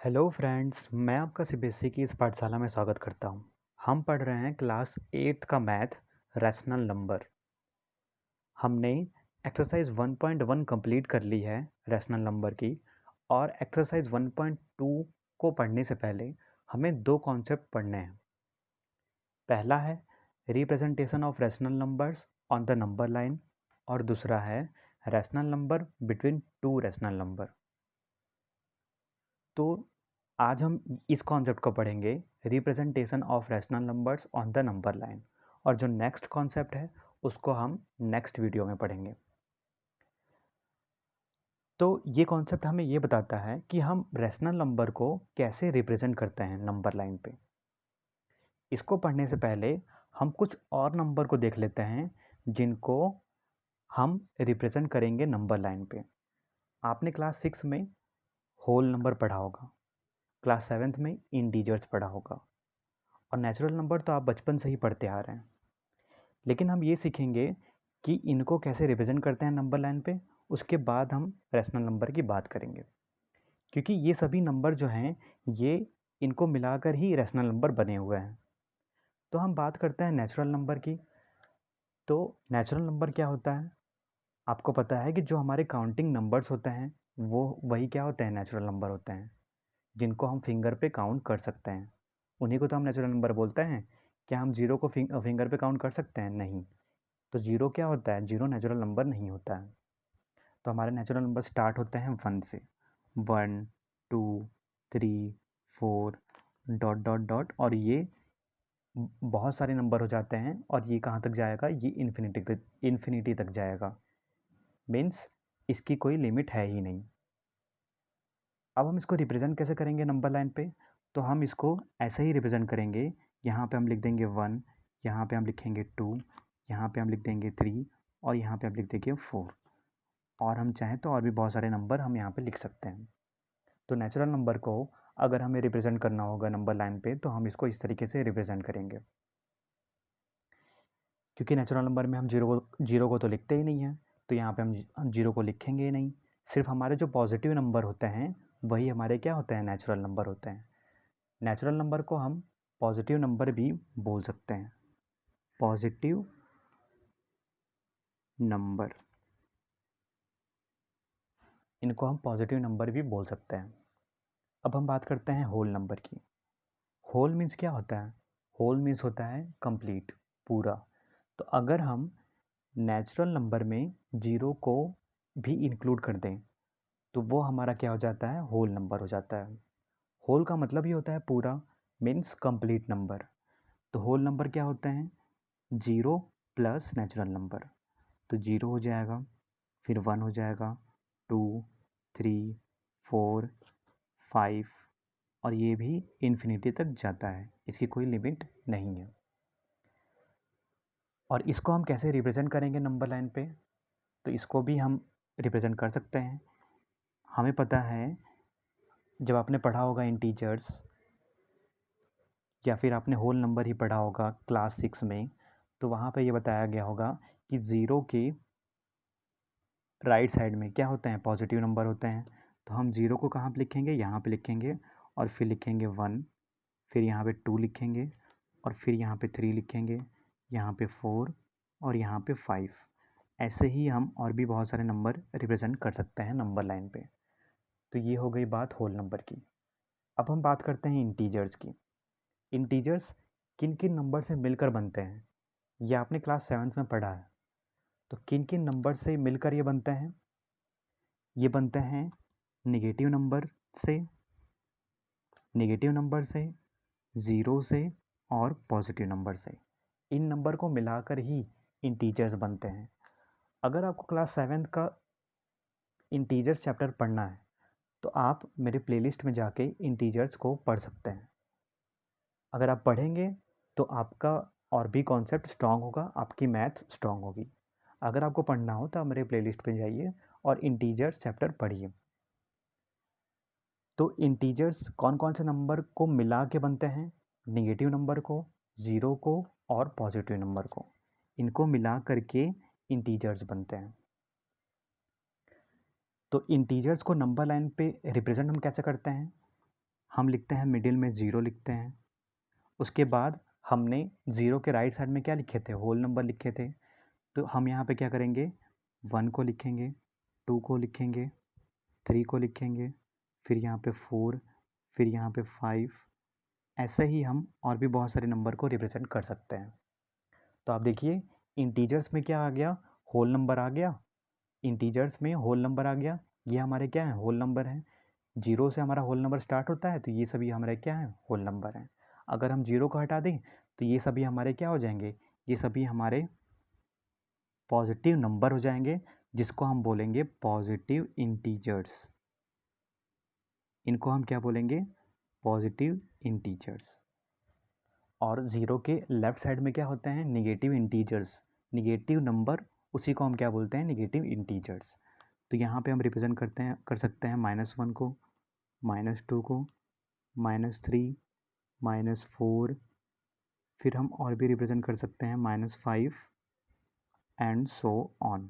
Hello friends, मैं आपका CBSE की इस पाठशाला में स्वागत करता हूं। हम पढ़ रहे हैं क्लास 8 का मैथ रैशनल नंबर। हमने एक्सरसाइज 1.1 कंप्लीट कर ली है रैशनल नंबर की, और एक्सरसाइज 1.2 को पढ़ने से पहले हमें दो कॉन्सेप्ट पढ़ने हैं। पहला है representation of rational numbers on the number line, और दूसरा है rational number between two rational number. तो आज हम इस कॉन्सेप्ट को पढ़ेंगे, representation of rational numbers on the number line, और जो नेक्स्ट कॉन्सेप्ट है उसको हम नेक्स्ट वीडियो में पढ़ेंगे। तो ये कॉन्सेप्ट हमें ये बताता है कि हम रैशनल नंबर को कैसे रिप्रेजेंट करते हैं नंबर लाइन पे। इसको पढ़ने से पहले हम कुछ और नंबर को देख लेते हैं जिनको हम रिप्रेजेंट करेंगे नंबर लाइन पे। आपने क्लास 6 में होल नंबर पढ़ा होगा, क्लास 7th में इंटीजर्स पढ़ा होगा, और नेचुरल नंबर तो आप बचपन से ही पढ़ते आ रहे हैं। लेकिन हम ये सीखेंगे कि इनको कैसे रिप्रेजेंट करते हैं नंबर लाइन पे। उसके बाद हम रैशनल नंबर की बात करेंगे, क्योंकि ये सभी नंबर जो हैं ये इनको मिलाकर ही रैशनल नंबर बने हुए हैं। तो हम बात करते हैं नेचुरल नंबर की। तो नेचुरल नंबर क्या होता है? आपको पता है कि जो हमारे काउंटिंग नंबर्स होते हैं वो वही क्या होते हैं, नेचुरल नंबर होते हैं, जिनको हम फिंगर पे काउंट कर सकते हैं। उन्हीं को तो हम नेचुरल नंबर बोलते हैं। क्या हम जीरो को फिंगर पे काउंट कर सकते हैं? नहीं। तो जीरो क्या होता है? जीरो नेचुरल नंबर नहीं होता है। तो हमारे नेचुरल नंबर स्टार्ट होते हैं 1 से। 1 2 3 4 डॉट डॉट डॉट, और ये बहुत सारे नंबर हो जाते हैं, और ये कहाँ तक जाएगा? ये इन्फिनिटी तक जाएगा। मीन्स इसकी कोई लिमिट है ही नहीं। अब हम इसको रिप्रेजेंट कैसे करेंगे नंबर लाइन पे? तो हम इसको ऐसे ही रिप्रेजेंट करेंगे। यहाँ पे हम लिख देंगे 1, यहाँ पे हम लिखेंगे 2, यहाँ पे हम लिख देंगे 3, और यहाँ पे हम लिख देंगे 4। और हम चाहें तो और भी बहुत सारे नंबर हम यहाँ पे लिख सकते हैं। तो नेचुरल नंबर को अगर हमें रिप्रेजेंट करना होगा नंबर लाइन पे, तो हम इसको इस तरीके से रिप्रेजेंट करेंगे। क्योंकि नेचुरल नंबर में हम जीरो को तो लिखते ही नहीं हैं, तो यहाँ पे हम जीरो को लिखेंगे ही नहीं। सिर्फ हमारे जो पॉजिटिव नंबर होते हैं वही हमारे क्या होते हैं? नेचुरल नंबर होते हैं। नेचुरल नंबर को हम पॉजिटिव नंबर भी बोल सकते हैं। पॉजिटिव नंबर, इनको हम पॉजिटिव नंबर भी बोल सकते हैं। अब हम बात करते हैं होल नंबर की। होल मीन्स क्या होता है? होल मीन्स होता है कंप्लीट, पूरा। तो अगर हम नेचुरल नंबर में जीरो को भी इंक्लूड कर दें तो वो हमारा क्या हो जाता है? होल नंबर हो जाता है। होल का मतलब ही होता है पूरा, मीन्स कंप्लीट नंबर। तो होल नंबर क्या होते हैं? Zero plus natural number. तो जीरो हो जाएगा, फिर 1 हो जाएगा, 2 3 4 5, और ये भी इन्फिनिटी तक जाता है, इसकी कोई लिमिट नहीं है। और इसको हम कैसे रिप्रेजेंट करेंगे नंबर लाइन पे? तो इसको भी हम रिप्रेजेंट कर सकते हैं। हमें पता है, जब आपने पढ़ा होगा इंटीजर्स, या फिर आपने होल नंबर ही पढ़ा होगा क्लास 6 में, तो वहाँ पे ये बताया गया होगा कि ज़ीरो के राइट साइड में क्या होते हैं? पॉजिटिव नंबर होते हैं। तो हम ज़ीरो को कहाँ पे लिखेंगे? यहाँ पे लिखेंगे, और फिर लिखेंगे 1, फिर यहाँ पे 2 लिखेंगे, और फिर यहाँ पे 3 लिखेंगे, यहाँ पे 4, और यहाँ पे 5। ऐसे ही हम और भी बहुत सारे नंबर रिप्रेजेंट कर सकते हैं नंबर लाइन पे। तो ये हो गई बात होल नंबर की। अब हम बात करते हैं इंटीजर्स की। इंटीजर्स किन किन नंबर से मिलकर बनते हैं, ये आपने क्लास 7th में पढ़ा है। तो किन किन नंबर से मिलकर ये बनते हैं? ये बनते हैं नेगेटिव नंबर से, नेगेटिव नंबर से, ज़ीरो से, और पॉजिटिव नंबर से। इन नंबर को मिलाकर ही इंटीजर्स बनते हैं। अगर आपको क्लास 7th का इंटीजर्स चैप्टर पढ़ना है तो आप मेरे प्लेलिस्ट में जाके इंटीजर्स को पढ़ सकते हैं। अगर आप पढ़ेंगे तो आपका और भी कॉन्सेप्ट स्ट्रांग होगा, आपकी मैथ स्ट्रांग होगी। अगर आपको पढ़ना हो तो आप मेरे प्लेलिस्ट पे जाइए और इंटीजर्स चैप्टर पढ़िए। तो इंटीजर्स कौन कौन से नंबर को मिला के बनते हैं? नेगेटिव नंबर को, ज़ीरो को, और पॉजिटिव नंबर को, इनको मिला करके इंटीजर्स बनते हैं। तो इंटीजर्स को नंबर लाइन पे रिप्रेजेंट हम कैसे करते हैं? हम लिखते हैं मिडिल में 0 लिखते हैं। उसके बाद हमने 0 के राइट साइड में क्या लिखे थे, होल नंबर लिखे थे। तो हम यहाँ पे क्या करेंगे, 1 को लिखेंगे, 2 को लिखेंगे, 3 को लिखेंगे, फिर यहाँ पे 4, फिर यहाँ पे 5। ऐसे ही हम और भी बहुत सारे नंबर को रिप्रेजेंट कर सकते हैं। तो आप देखिए इंटीजर्स में क्या आ गया, होल नंबर आ गया। इंटीजर्स में होल नंबर आ गया, ये हमारे क्या है, होल नंबर हैं। 0 से हमारा होल नंबर स्टार्ट होता है, तो ये सभी हमारे क्या हैं, होल नंबर हैं। अगर हम 0 को हटा दें तो ये सभी हमारे क्या हो जाएंगे, ये सभी हमारे पॉजिटिव नंबर हो जाएंगे, जिसको हम बोलेंगे पॉजिटिव इंटीजर्स। इनको हम क्या बोलेंगे, पॉजिटिव इंटीजर्स। और 0 के लेफ्ट साइड में क्या होते हैं, निगेटिव इंटीजर्स, निगेटिव नंबर, उसी को हम क्या बोलते हैं, निगेटिव इंटीजर्स। तो यहाँ पे हम रिप्रेजेंट कर सकते हैं -1 को, -2 को, -3, -4, फिर हम और भी रिप्रेजेंट कर सकते हैं -5 एंड सो ऑन।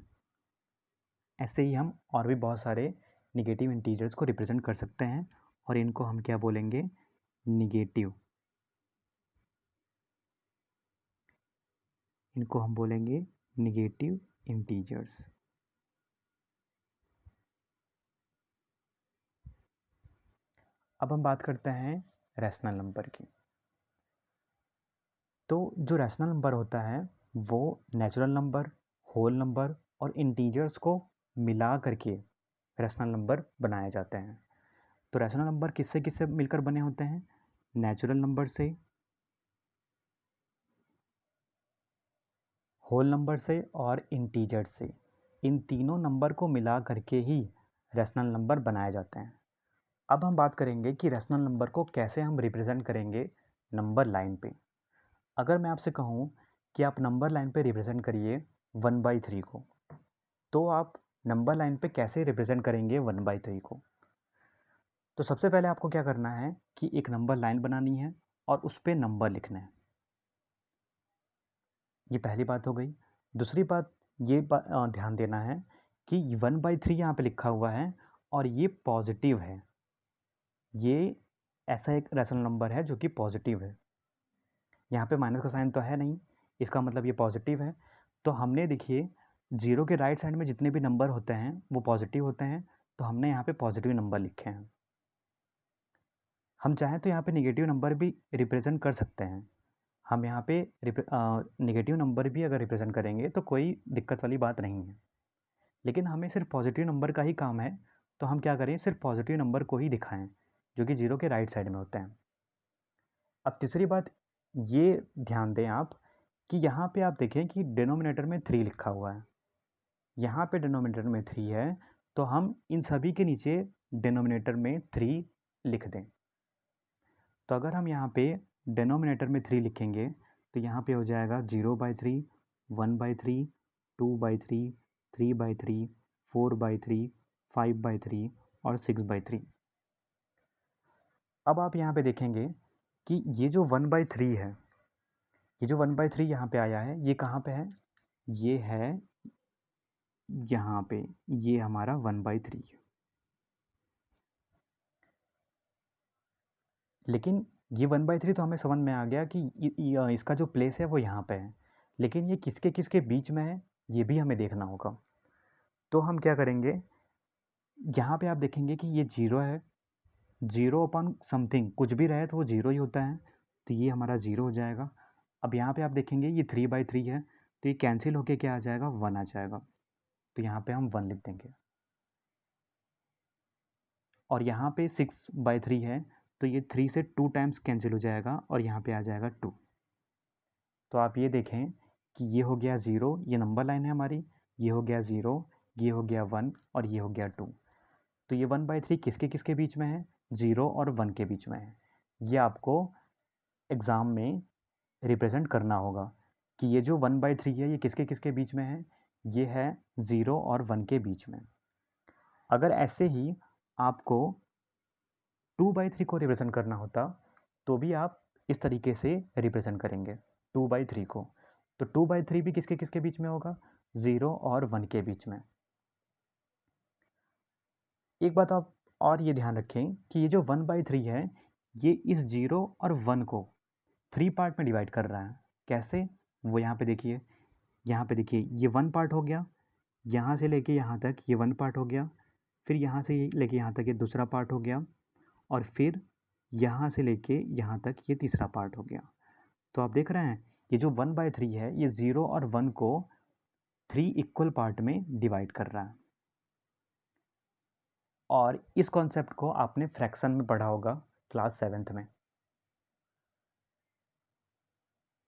ऐसे ही हम और भी बहुत सारे निगेटिव इंटीजर्स को रिप्रेजेंट कर सकते हैं, और इनको हम क्या बोलेंगे, निगेटिव। इनको हम बोलेंगे निगेटिव इंटीजर्स। अब हम बात करते हैं रैशनल नंबर की। तो जो रैशनल नंबर होता है वो नेचुरल नंबर, होल नंबर और इंटीजर्स को मिला करके रैशनल नंबर बनाए जाते हैं। तो रैशनल नंबर किससे किससे मिलकर बने होते हैं, नेचुरल नंबर से, होल नंबर से और इंटीजर्स से। इन तीनों नंबर को मिला करके ही रैशनल नंबर बनाए जाते हैं। अब हम बात करेंगे कि रैशनल नंबर को कैसे हम रिप्रेजेंट करेंगे नंबर लाइन पे। अगर मैं आपसे कहूँ कि आप नंबर लाइन पे रिप्रेजेंट करिए 1/3 को, तो आप नंबर लाइन पे कैसे रिप्रेजेंट करेंगे 1/3 को। तो सबसे पहले आपको क्या करना है कि एक नंबर लाइन बनानी है और उस पर नंबर लिखना है। ये पहली बात हो गई। दूसरी बात ये ध्यान देना है कि 1/3 यहाँ पे लिखा हुआ है और ये पॉजिटिव है। ये ऐसा एक रैशनल नंबर है जो कि पॉजिटिव है। यहाँ पे माइनस का साइन तो है नहीं, इसका मतलब ये पॉजिटिव है। तो हमने देखिए 0 के राइट साइड में जितने भी नंबर होते हैं वो पॉजिटिव होते हैं, तो हमने यहाँ पे पॉजिटिव नंबर लिखे हैं। हम चाहें तो यहाँ पे निगेटिव नंबर भी रिप्रेजेंट कर सकते हैं। हम यहाँ पे निगेटिव नंबर भी अगर रिप्रेजेंट करेंगे तो कोई दिक्कत वाली बात नहीं है, लेकिन हमें सिर्फ पॉजिटिव नंबर का ही काम है, तो हम क्या करें, सिर्फ पॉजिटिव नंबर को ही दिखाएं जो कि 0 के राइट साइड में होते हैं। अब तीसरी बात ये ध्यान दें आप कि यहाँ पे आप देखें कि डिनोमिनेटर में 3 लिखा हुआ है। यहाँ पे डिनोमिनेटर में 3 है, तो हम इन सभी के नीचे डिनोमिनेटर में 3 लिख दें। तो अगर हम यहाँ पे डिनोमिनेटर में 3 लिखेंगे तो यहाँ पे हो जाएगा 0/3, 1/3, 2/3, 3/3, 4/3, 5/3 और 6/3। अब आप यहाँ पे देखेंगे कि ये जो 1/3 है, ये जो 1/3 यहाँ पे आया है, ये कहाँ पे है, ये है यहाँ पे, ये हमारा 1/3 है। लेकिन ये 1/3 तो हमें समझ में आ गया कि इसका जो प्लेस है वो यहाँ पे है, लेकिन ये किसके किसके बीच में है ये भी हमें देखना होगा। तो हम क्या करेंगे, यहाँ पे आप देखेंगे कि ये 0 है, 0/समथिंग कुछ भी रहे तो वो 0 ही होता है, तो ये हमारा 0 हो जाएगा। अब यहाँ पे आप देखेंगे ये 3/3 है, तो ये कैंसिल होके क्या आ जाएगा, 1 आ जाएगा, तो यहाँ पे हम 1 लिख देंगे। और यहाँ पे 6/3 है, तो ये 3 से 2 टाइम्स कैंसिल हो जाएगा और यहाँ पे आ जाएगा 2। तो आप ये देखें कि ये हो गया 0, ये नंबर लाइन है हमारी, ये हो गया 0, ये हो गया 1 और ये हो गया 2। तो ये 1/3 किसके किसके बीच में है, 0 और 1 के बीच में है। ये आपको एग्ज़ाम में रिप्रेजेंट करना होगा कि ये जो 1/3 है ये किसके किसके बीच में है, ये है 0 और 1 के बीच में। अगर ऐसे ही आपको 2/3 को रिप्रेजेंट करना होता तो भी आप इस तरीके से रिप्रेजेंट करेंगे 2/3 को। तो 2/3 भी किसके किसके बीच में होगा, 0 और 1 के बीच में। एक बात आप और ये ध्यान रखें कि ये जो 1/3 है ये इस 0 और 1 को 3 पार्ट में डिवाइड कर रहा है। कैसे, वो यहाँ पे देखिए, ये 1 पार्ट हो गया, यहाँ से लेके यहाँ तक ये 1 पार्ट हो गया, फिर यहाँ से लेके यहाँ तक ये दूसरा पार्ट हो गया, और फिर यहाँ से लेके यहाँ तक ये तीसरा पार्ट हो गया। तो आप देख रहे हैं ये जो 1/3 है ये 0 और 1 को 3 इक्वल पार्ट में डिवाइड कर रहा है। और इस कॉन्सेप्ट को आपने फ्रैक्शन में पढ़ा होगा क्लास 7th में।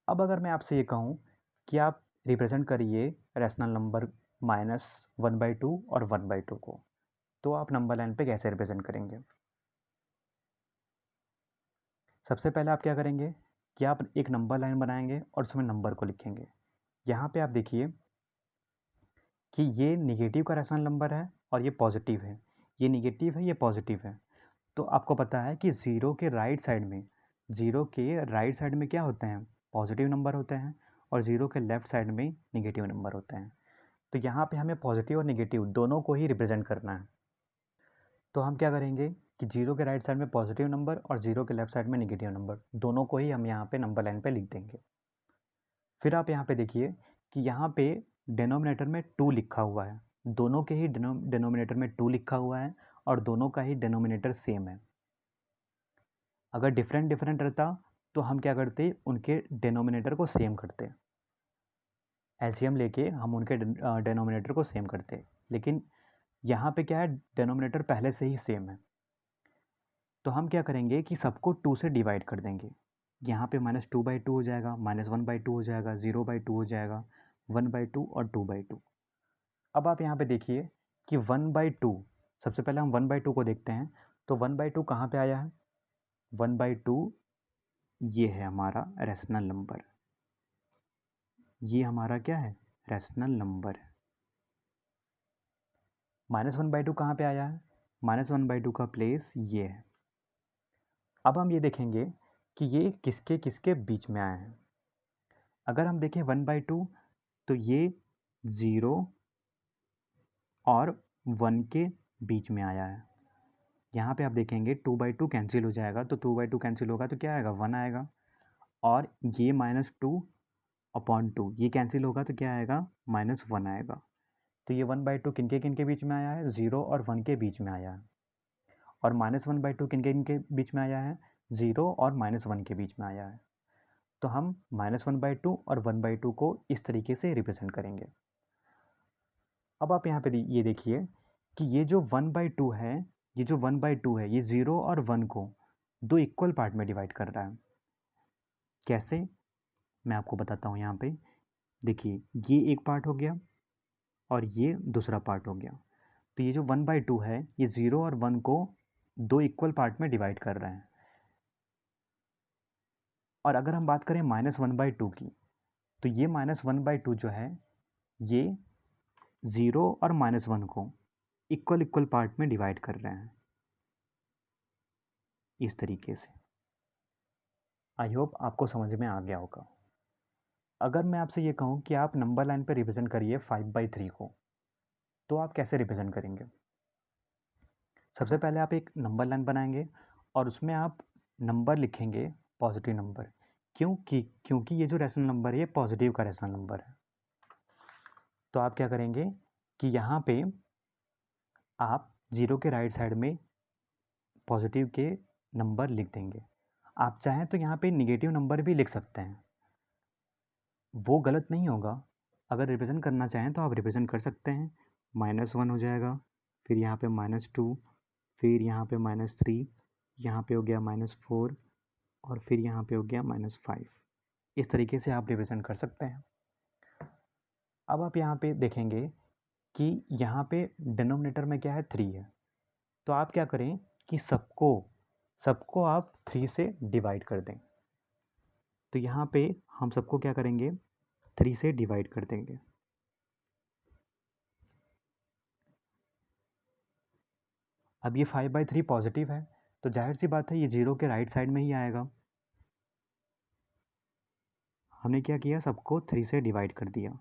अब अगर मैं आपसे ये कहूँ कि आप रिप्रेजेंट करिए रैशनल नंबर -1/2 और 1/2 को, तो आप नंबर लाइन पे कैसे रिप्रेजेंट करेंगे? सबसे पहले आप क्या करेंगे कि आप एक नंबर लाइन बनाएंगे और उसमें नंबर को लिखेंगे। यहाँ पे आप देखिए कि ये निगेटिव का रैशनल नंबर है और ये पॉजिटिव है, ये निगेटिव है, ये पॉजिटिव है। तो आपको पता है कि ज़ीरो के राइट साइड में क्या होते हैं? पॉजिटिव नंबर होते हैं, और ज़ीरो के लेफ्ट साइड में निगेटिव नंबर होते हैं। तो यहाँ पे हमें पॉजिटिव और निगेटिव दोनों को ही रिप्रेजेंट करना है। तो हम क्या करेंगे कि जीरो के राइट साइड में पॉजिटिव नंबर और जीरो के लेफ्ट साइड में निगेटिव नंबर, दोनों को ही हम यहाँ पे नंबर लाइन पे लिख देंगे। फिर आप यहाँ पे देखिए कि यहाँ पे डिनोमिनेटर में 2 लिखा हुआ है, दोनों के ही डिनोमिनेटर में 2 लिखा हुआ है, और दोनों का ही डिनोमिनेटर सेम है। अगर डिफरेंट रहता तो हम क्या करते, उनके डिनोमिनेटर को सेम करते, एलसीएम लेके हम उनके डिनोमिनेटर को सेम करते। लेकिन यहाँ पे क्या है, डिनोमिनेटर पहले से ही सेम है। तो हम क्या करेंगे कि सबको 2 से डिवाइड कर देंगे। यहाँ पे -2/2 हो जाएगा, -1/2 हो जाएगा, 0/2 हो जाएगा, 1/2 और 2/2। अब आप यहाँ पे देखिए कि 1/2, सबसे पहले हम 1/2 को देखते हैं। तो 1/2 कहाँ पे आया है? 1/2 ये है हमारा रैशनल नंबर, ये हमारा क्या है? Rational number. -1/2 कहाँ पे आया है? -1/2 का प्लेस ये है। अब हम ये देखेंगे कि ये किसके किसके बीच में आया है। अगर हम देखें 1/2 तो ये 0 और 1 के बीच में आया है। यहाँ पे आप देखेंगे 2/2 कैंसिल हो जाएगा, तो 2/2 कैंसिल होगा तो क्या आएगा? 1 आएगा। और ये -2/2 ये कैंसिल होगा तो क्या आएगा? -1 आएगा। तो ये 1/2 किनके किनके बीच में आया है? 0 और 1 के बीच में आया है। और -1/2 किनके किनके बीच में आया है? 0 और -1 के बीच में आया है। तो हम -1/2 और 1/2 को इस तरीके से रिप्रेजेंट करेंगे। अब आप यहाँ पे ये देखिए कि ये जो 1/2 है, ये 0 और 1 को 2 इक्वल पार्ट में डिवाइड कर रहा है। कैसे, मैं आपको बताता हूँ। यहाँ पे देखिए ये एक पार्ट हो गया और ये दूसरा पार्ट हो गया। तो ये जो 1/2 है ये 0 और 1 को 2 इक्वल पार्ट में डिवाइड कर रहे हैं। और अगर हम बात करें -1/2 की, तो ये -1/2 जो है ये 0 और -1 को इक्वल पार्ट में डिवाइड कर रहे हैं इस तरीके से। आई होप आपको समझ में आ गया होगा। अगर मैं आपसे ये कहूँ कि आप नंबर लाइन पर रिप्रेजेंट करिए 5/3 को, तो आप कैसे रिप्रेजेंट करेंगे? सबसे पहले आप एक नंबर लाइन बनाएंगे और उसमें आप नंबर लिखेंगे पॉजिटिव नंबर। क्योंकि ये जो रैशनल नंबर है ये पॉजिटिव का रैशनल नंबर है। तो आप क्या करेंगे कि यहाँ पे आप 0 के राइट साइड में पॉजिटिव के नंबर लिख देंगे। आप चाहें तो यहाँ पे निगेटिव नंबर भी लिख सकते हैं, वो गलत नहीं होगा। अगर रिप्रेजेंट करना चाहें तो आप रिप्रेजेंट कर सकते हैं। -1 हो जाएगा, फिर यहाँ पे -2, फिर यहाँ पे -3, यहाँ पे हो गया -4, और फिर यहाँ पे हो गया -5। इस तरीके से आप रिप्रेजेंट कर सकते हैं। अब आप यहाँ पे देखेंगे कि यहाँ पे डिनोमिनेटर में क्या है? 3 है। तो आप क्या करें कि सबको आप 3 से डिवाइड कर दें। तो यहाँ पे हम सबको क्या करेंगे? 3 से डिवाइड कर देंगे। अब ये 5/3 पॉजिटिव है, तो जाहिर सी बात है ये 0 के राइट साइड में ही आएगा। हमने क्या किया? सबको 3 से डिवाइड कर दिया।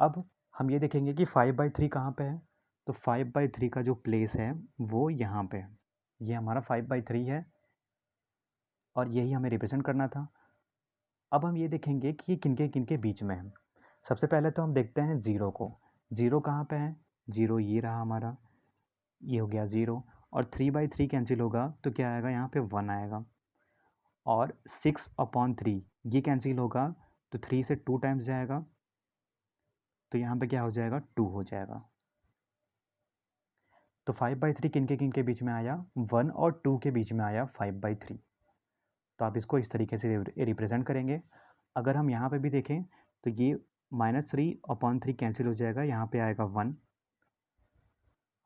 अब हम ये देखेंगे कि 5/3 कहाँ पे है? तो 5/3 का जो प्लेस है वो यहाँ पे है। ये हमारा 5/3 है, और यही हमें रिप्रेजेंट करना था। अब हम ये देखेंगे कि ये किनके बीच में है। सबसे पहले तो हम देखते हैं ज़ीरो को। ज़ीरो कहाँ पे है? ज़ीरो ये रहा हमारा, ये हो गया ज़ीरो, और 3/3 कैंसिल होगा तो क्या आएगा? यहाँ पे 1 आएगा। और 6/3 ये कैंसिल होगा तो 3 से 2 टाइम्स जाएगा, तो यहाँ पे क्या हो जाएगा? 2 हो जाएगा। तो 5/3 किनके बीच में आया? 1 और 2 के बीच में आया 5/3। तो आप इसको इस तरीके से रिप्रेजेंट करेंगे। अगर हम यहाँ पे भी देखें तो ये -3/3 कैंसिल हो जाएगा, यहाँ पे आएगा 1।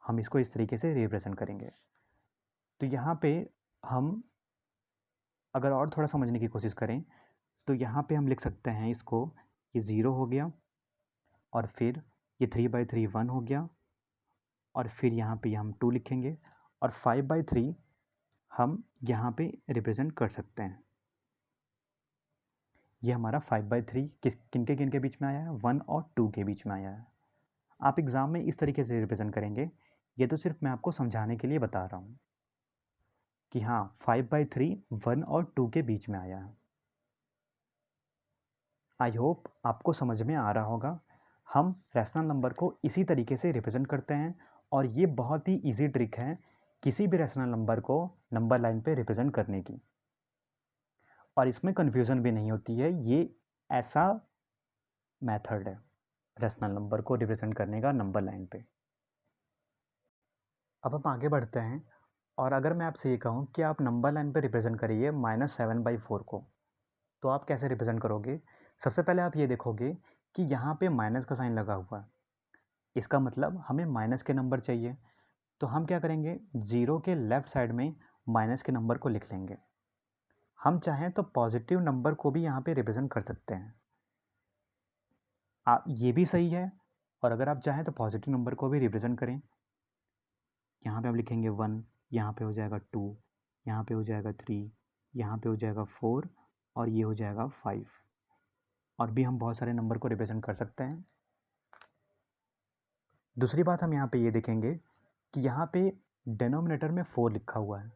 हम इसको इस तरीके से रिप्रेजेंट करेंगे। तो यहाँ पे हम अगर और थोड़ा समझने की कोशिश करें तो यहाँ पे हम लिख सकते हैं इसको, ये 0 हो गया, और फिर ये 3/3 1 हो गया, और फिर यहाँ पे हम 2 लिखेंगे, और 5/3 हम यहाँ पे रिप्रेजेंट कर सकते हैं। ये हमारा 5/3 किनके बीच में आया है? 1 और 2 के बीच में आया है। आप एग्ज़ाम में इस तरीके से रिप्रेजेंट करेंगे। ये तो सिर्फ मैं आपको समझाने के लिए बता रहा हूँ कि हाँ, 5/3 1 और 2 के बीच में आया है। आई होप आपको समझ में आ रहा होगा। हम रैशनल नंबर को इसी तरीके से रिप्रेजेंट करते हैं, और ये बहुत ही ईजी ट्रिक है किसी भी रैशनल नंबर को नंबर लाइन पे रिप्रेजेंट करने की, और इसमें कन्फ्यूज़न भी नहीं होती है। ये ऐसा मेथड है रैशनल नंबर को रिप्रेजेंट करने का नंबर लाइन पे। अब हम आगे बढ़ते हैं, और अगर मैं आपसे ये कहूँ कि आप नंबर लाइन पे रिप्रेजेंट करिए -7/4 को, तो आप कैसे रिप्रेजेंट करोगे? सबसे पहले आप ये देखोगे कि यहाँ पे माइनस का साइन लगा हुआ है। इसका मतलब हमें माइनस के नंबर चाहिए। तो हम क्या करेंगे? 0 के लेफ्ट साइड में माइनस के नंबर को लिख लेंगे। हम चाहें तो पॉजिटिव नंबर को भी यहाँ पे रिप्रेजेंट कर सकते हैं। ये भी सही है, और अगर आप चाहें तो पॉजिटिव नंबर को भी रिप्रेजेंट करें। यहाँ पे हम लिखेंगे 1, यहाँ पे हो जाएगा 2, यहाँ पे हो जाएगा 3, यहाँ पे हो जाएगा 4, और ये हो जाएगा 5। और भी हम बहुत सारे नंबर को रिप्रेजेंट कर सकते हैं। दूसरी बात हम यहाँ पे ये देखेंगे कि यहाँ पे डिनोमिनेटर में 4 लिखा हुआ है,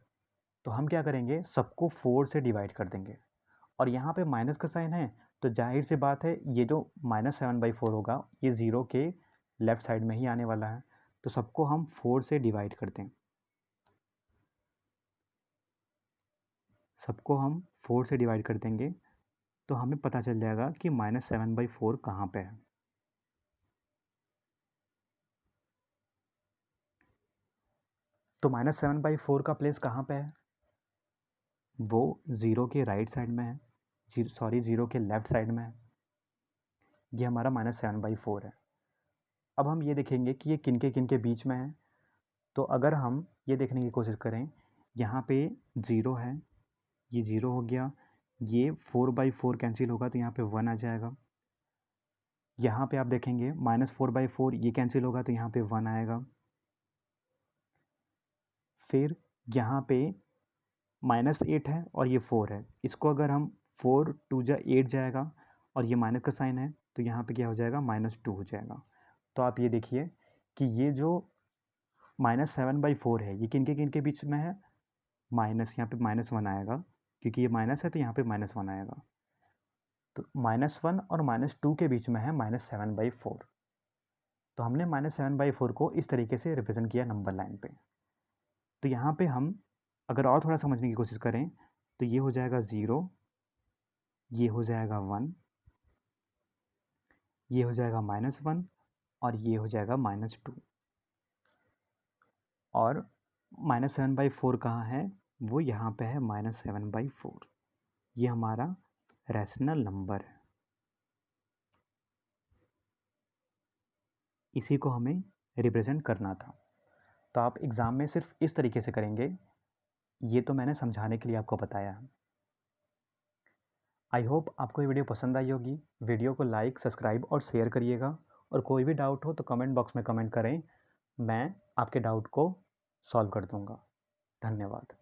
तो हम क्या करेंगे? सबको 4 से डिवाइड कर देंगे, और यहाँ पे माइनस का साइन है, तो जाहिर सी बात है ये जो -7/4 होगा ये 0 के लेफ्ट साइड में ही आने वाला है, तो सबको हम 4 से डिवाइड कर दें। सबको हम 4 से डिवाइड कर देंगे, तो हमें पता चल जाएगा कि -7/4 कहाँ पे है। तो -7/4 का प्लेस कहाँ पे है? वो 0 के राइट साइड में है, 0 के लेफ्ट साइड में है। ये हमारा -7/4 है। अब हम ये देखेंगे कि ये किनके बीच में है। तो अगर हम ये देखने की कोशिश करें, यहाँ पे 0 है, ये 0 हो गया, ये 4/4 कैंसिल होगा तो यहाँ पे 1 आ जाएगा। यहाँ पे आप देखेंगे -4/4 ये कैंसिल होगा तो यहाँ पे 1 आएगा। फिर यहाँ पे -8 है और ये 4 है, इसको अगर हम 4 2 जा 8 जाएगा, और ये माइनस का साइन है तो यहाँ पे क्या हो जाएगा? -2 हो जाएगा। तो आप ये देखिए कि ये जो -7/4 है ये किनके बीच में है? माइनस, यहाँ पे -1 आएगा, क्योंकि ये माइनस है तो यहाँ पे -1 आएगा। तो -1 और -2 के बीच में है -7/4। तो हमने -7/4 को इस तरीके से रिप्रेजेंट किया नंबर लाइन पे। तो यहाँ पे हम अगर और थोड़ा समझने की कोशिश करें तो ये हो जाएगा 0, ये हो जाएगा 1, ये हो जाएगा -1, और ये हो जाएगा -2। और -7/4 कहाँ है? वो यहाँ पे है -7/4। ये हमारा रैशनल नंबर है, इसी को हमें रिप्रेजेंट करना था। तो आप एग्ज़ाम में सिर्फ इस तरीके से करेंगे। ये तो मैंने समझाने के लिए आपको बताया है। आई होप आपको ये वीडियो पसंद आई होगी। वीडियो को लाइक, सब्सक्राइब और शेयर करिएगा, और कोई भी डाउट हो तो कमेंट बॉक्स में कमेंट करें, मैं आपके डाउट को सॉल्व कर दूंगा। धन्यवाद।